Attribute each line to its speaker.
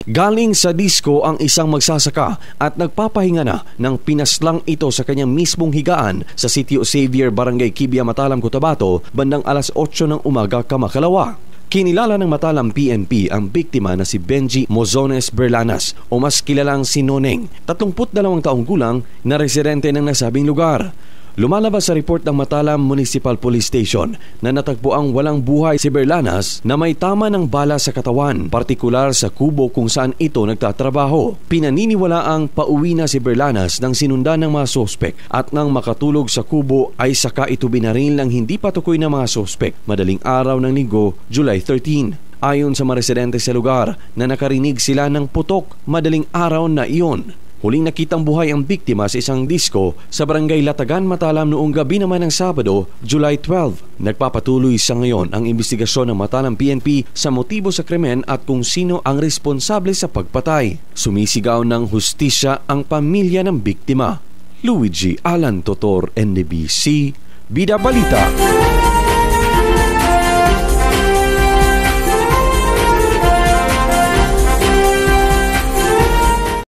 Speaker 1: Galing sa disko ang isang magsasaka at nagpapahinga na nang pinaslang ito sa kanyang mismong higaan sa Sitio Xavier, Barangay Kibia, Matalam, Cotabato, bandang alas 8 ng umaga kamakalawa. Kinilala ng Matalam PNP ang biktima na si Benji Mozones Berlanas o mas kilalang si Noneng, 32 taong gulang na residente ng nasabing lugar. Lumalabas sa report ng Matalam Municipal Police Station na natagpuang walang buhay si Berlanas na may tama ng bala sa katawan, partikular sa kubo kung saan ito nagtatrabaho. Pinaniniwala ang pauwi na si Berlanas nang sinundan ng mga sospek at nang makatulog sa kubo ay saka ito binaril ng hindi patukoy na mga sospek madaling araw ng Linggo, July 13. Ayon sa mga residente sa lugar na nakarinig sila ng putok madaling araw na iyon. Huling nakitang buhay ang biktima sa isang disko sa Barangay Latagan, Matalam noong gabi naman ng Sabado, July 12. Nagpapatuloy sa ngayon ang investigasyon ng Matalam PNP sa motibo sa krimen at kung sino ang responsable sa pagpatay. Sumisigaw ng hustisya ang pamilya ng biktima. Luigi Alan Totor, NBC, Bida Balita.